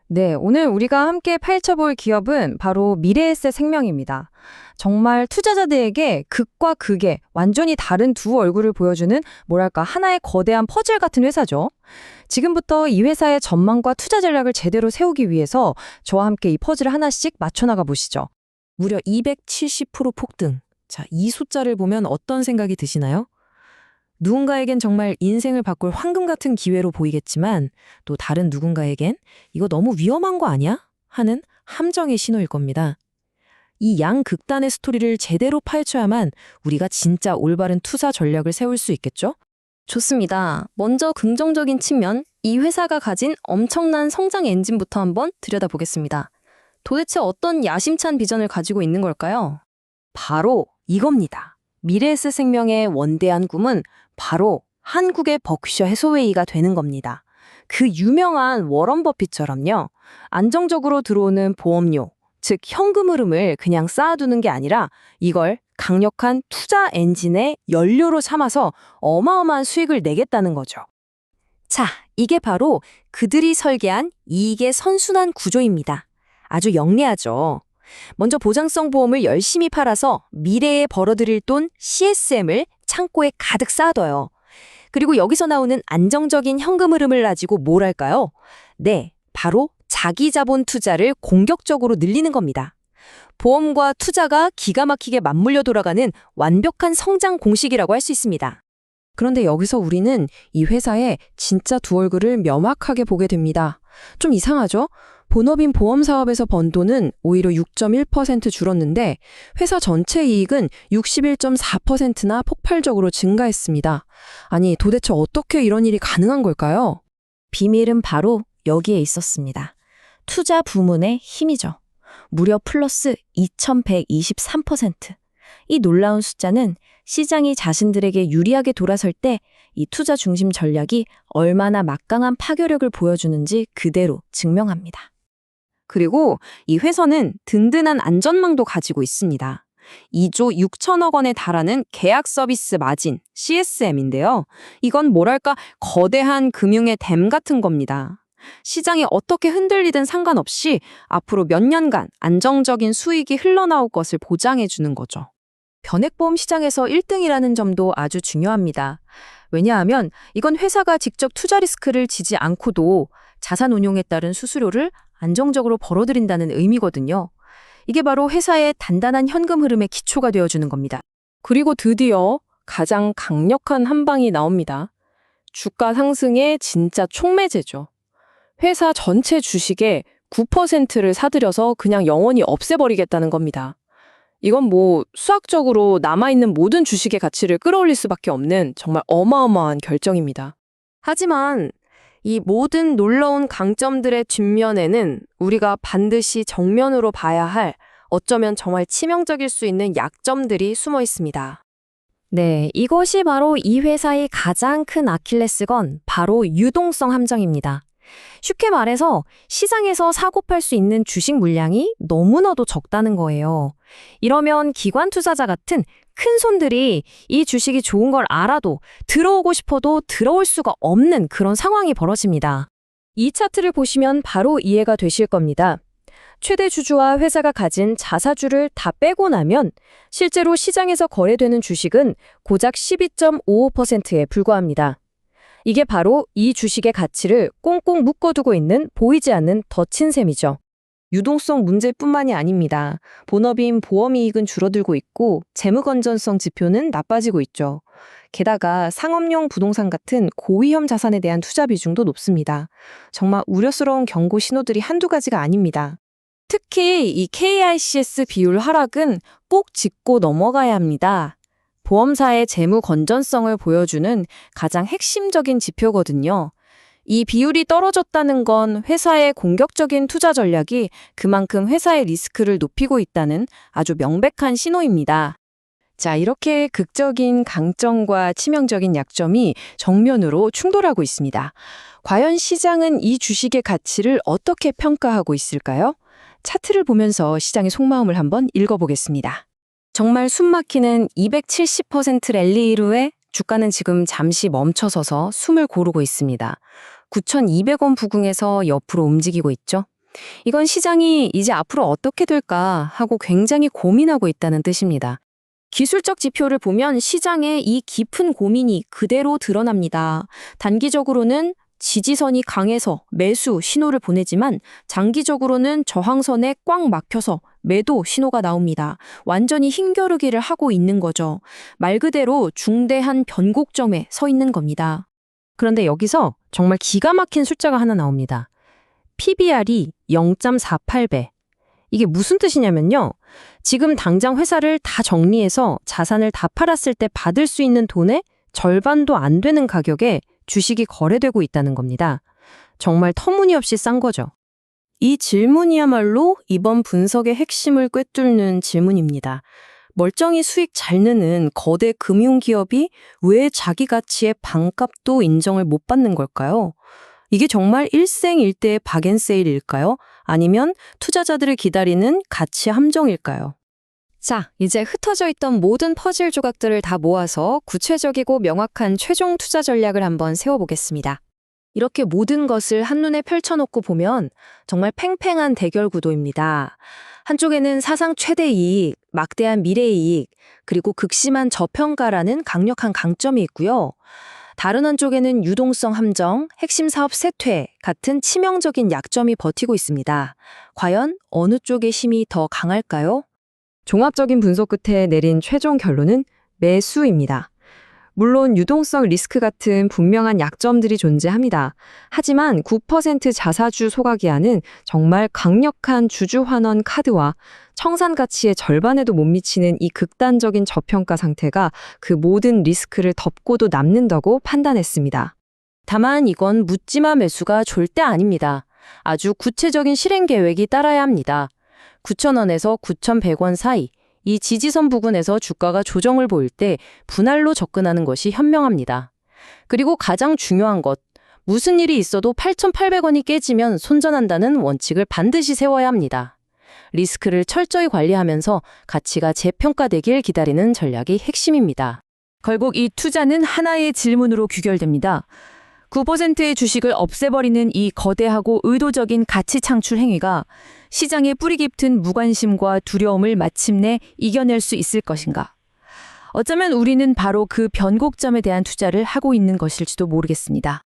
네, 오늘 우리가 함께 파헤쳐볼 기업은 바로 미래에셋 생명입니다. 정말 투자자들에게 극과 극의 완전히 다른 두 얼굴을 보여주는 뭐랄까 하나의 거대한 퍼즐 같은 회사죠. 지금부터 이 회사의 전망과 투자 전략을 제대로 세우기 위해서 저와 함께 이 퍼즐을 하나씩 맞춰나가 보시죠. 무려 270% 폭등. 자, 이 숫자를 보면 어떤 생각이 드시나요? 누군가에겐 정말 인생을 바꿀 황금 같은 기회로 보이겠지만 또 다른 누군가에겐 이거 너무 위험한 거 아니야? 하는 함정의 신호일 겁니다. 이 양극단의 스토리를 제대로 파헤쳐야만 우리가 진짜 올바른 투자 전략을 세울 수 있겠죠? 좋습니다. 먼저 긍정적인 측면, 이 회사가 가진 엄청난 성장 엔진부터 한번 들여다보겠습니다. 도대체 어떤 야심찬 비전을 가지고 있는 걸까요? 바로 이겁니다. 미래에셋 생명의 원대한 꿈은 바로 한국의 버크셔 해소웨이가 되는 겁니다. 그 유명한 워런 버핏처럼요. 안정적으로 들어오는 보험료, 즉 현금 흐름을 그냥 쌓아두는 게 아니라 이걸 강력한 투자 엔진의 연료로 삼아서 어마어마한 수익을 내겠다는 거죠. 자, 이게 바로 그들이 설계한 이익의 선순환 구조입니다. 아주 영리하죠. 먼저 보장성 보험을 열심히 팔아서 미래에 벌어들일 돈 CSM을 창고에 가득 쌓아둬요. 그리고 여기서 나오는 안정적인 현금 흐름을 가지고 뭘 할까요? 네, 바로 자기 자본 투자를 공격적으로 늘리는 겁니다. 보험과 투자가 기가 막히게 맞물려 돌아가는 완벽한 성장 공식이라고 할 수 있습니다. 그런데 여기서 우리는 이 회사의 진짜 두 얼굴을 명확하게 보게 됩니다. 좀 이상하죠? 본업인 보험 사업에서 번 돈은 오히려 6.1% 줄었는데 회사 전체 이익은 61.4%나 폭발적으로 증가했습니다. 아니, 도대체 어떻게 이런 일이 가능한 걸까요? 비밀은 바로 여기에 있었습니다. 투자 부문의 힘이죠. 무려 플러스 2123%. 이 놀라운 숫자는 시장이 자신들에게 유리하게 돌아설 때 이 투자 중심 전략이 얼마나 막강한 파괴력을 보여주는지 그대로 증명합니다. 그리고 이 회사는 든든한 안전망도 가지고 있습니다. 2조 6천억 원에 달하는 계약 서비스 마진, CSM인데요. 이건 뭐랄까 거대한 금융의 댐 같은 겁니다. 시장이 어떻게 흔들리든 상관없이 앞으로 몇 년간 안정적인 수익이 흘러나올 것을 보장해 주는 거죠. 변액보험 시장에서 1등이라는 점도 아주 중요합니다. 왜냐하면 이건 회사가 직접 투자 리스크를 지지 않고도 자산 운용에 따른 수수료를 안정적으로 벌어들인다는 의미거든요. 이게 바로 회사의 단단한 현금 흐름의 기초가 되어주는 겁니다. 그리고 드디어 가장 강력한 한 방이 나옵니다. 주가 상승의 진짜 촉매제죠. 회사 전체 주식의 9%를 사들여서 그냥 영원히 없애버리겠다는 겁니다. 이건 수학적으로 남아있는 모든 주식의 가치를 끌어올릴 수밖에 없는 정말 어마어마한 결정입니다. 하지만 이 모든 놀라운 강점들의 뒷면에는 우리가 반드시 정면으로 봐야 할 어쩌면 정말 치명적일 수 있는 약점들이 숨어 있습니다. 네, 이것이 바로 이 회사의 가장 큰 아킬레스건, 바로 유동성 함정입니다. 쉽게 말해서 시장에서 사고 팔 수 있는 주식 물량이 너무나도 적다는 거예요. 이러면 기관 투자자 같은 큰 손들이 이 주식이 좋은 걸 알아도 들어오고 싶어도 들어올 수가 없는 그런 상황이 벌어집니다. 이 차트를 보시면 바로 이해가 되실 겁니다. 최대 주주와 회사가 가진 자사주를 다 빼고 나면 실제로 시장에서 거래되는 주식은 고작 12.55%에 불과합니다. 이게 바로 이 주식의 가치를 꽁꽁 묶어두고 있는 보이지 않는 덫인 셈이죠. 유동성 문제뿐만이 아닙니다. 본업인 보험이익은 줄어들고 있고 재무 건전성 지표는 나빠지고 있죠. 게다가 상업용 부동산 같은 고위험 자산에 대한 투자 비중도 높습니다. 정말 우려스러운 경고 신호들이 한두 가지가 아닙니다. 특히 이 KICS 비율 하락은 꼭 짚고 넘어가야 합니다. 보험사의 재무 건전성을 보여주는 가장 핵심적인 지표거든요. 이 비율이 떨어졌다는 건 회사의 공격적인 투자 전략이 그만큼 회사의 리스크를 높이고 있다는 아주 명백한 신호입니다. 자, 이렇게 극적인 강점과 치명적인 약점이 정면으로 충돌하고 있습니다. 과연 시장은 이 주식의 가치를 어떻게 평가하고 있을까요? 차트를 보면서 시장의 속마음을 한번 읽어보겠습니다. 정말 숨막히는 270% 랠리 이후에 주가는 지금 잠시 멈춰서서 숨을 고르고 있습니다. 9,200원 부근에서 옆으로 움직이고 있죠. 이건 시장이 이제 앞으로 어떻게 될까 하고 굉장히 고민하고 있다는 뜻입니다. 기술적 지표를 보면 시장의 이 깊은 고민이 그대로 드러납니다. 단기적으로는 지지선이 강해서 매수 신호를 보내지만 장기적으로는 저항선에 꽉 막혀서 매도 신호가 나옵니다. 완전히 힘겨루기를 하고 있는 거죠. 말 그대로 중대한 변곡점에 서 있는 겁니다. 그런데 여기서 정말 기가 막힌 숫자가 하나 나옵니다. PBR이 0.48배. 이게 무슨 뜻이냐면요. 지금 당장 회사를 다 정리해서 자산을 다 팔았을 때 받을 수 있는 돈의 절반도 안 되는 가격에 주식이 거래되고 있다는 겁니다. 정말 터무니없이 싼 거죠. 이 질문이야말로 이번 분석의 핵심을 꿰뚫는 질문입니다. 멀쩡히 수익 잘 내는 거대 금융기업이 왜 자기 가치의 반값도 인정을 못 받는 걸까요? 이게 정말 일생일대의 박앤세일일까요? 아니면 투자자들을 기다리는 가치 함정일까요? 자, 이제 흩어져 있던 모든 퍼즐 조각들을 다 모아서 구체적이고 명확한 최종 투자 전략을 한번 세워보겠습니다. 이렇게 모든 것을 한눈에 펼쳐놓고 보면 정말 팽팽한 대결 구도입니다. 한쪽에는 사상 최대 이익, 막대한 미래 이익, 그리고 극심한 저평가라는 강력한 강점이 있고요. 다른 한쪽에는 유동성 함정, 핵심 사업 쇠퇴 같은 치명적인 약점이 버티고 있습니다. 과연 어느 쪽의 힘이 더 강할까요? 종합적인 분석 끝에 내린 최종 결론은 매수입니다. 물론 유동성 리스크 같은 분명한 약점들이 존재합니다. 하지만 9% 자사주 소각이하는 정말 강력한 주주 환원 카드와 청산 가치의 절반에도 못 미치는 이 극단적인 저평가 상태가 그 모든 리스크를 덮고도 남는다고 판단했습니다. 다만 이건 묻지마 매수가 절대 아닙니다. 아주 구체적인 실행 계획이 따라야 합니다. 9,000원에서 9,100원 사이, 이 지지선 부근에서 주가가 조정을 보일 때 분할로 접근하는 것이 현명합니다. 그리고 가장 중요한 것, 무슨 일이 있어도 8,800원이 깨지면 손절한다는 원칙을 반드시 세워야 합니다. 리스크를 철저히 관리하면서 가치가 재평가되길 기다리는 전략이 핵심입니다. 결국 이 투자는 하나의 질문으로 귀결됩니다. 9%의 주식을 없애버리는 이 거대하고 의도적인 가치 창출 행위가 시장의 뿌리 깊은 무관심과 두려움을 마침내 이겨낼 수 있을 것인가? 어쩌면 우리는 바로 그 변곡점에 대한 투자를 하고 있는 것일지도 모르겠습니다.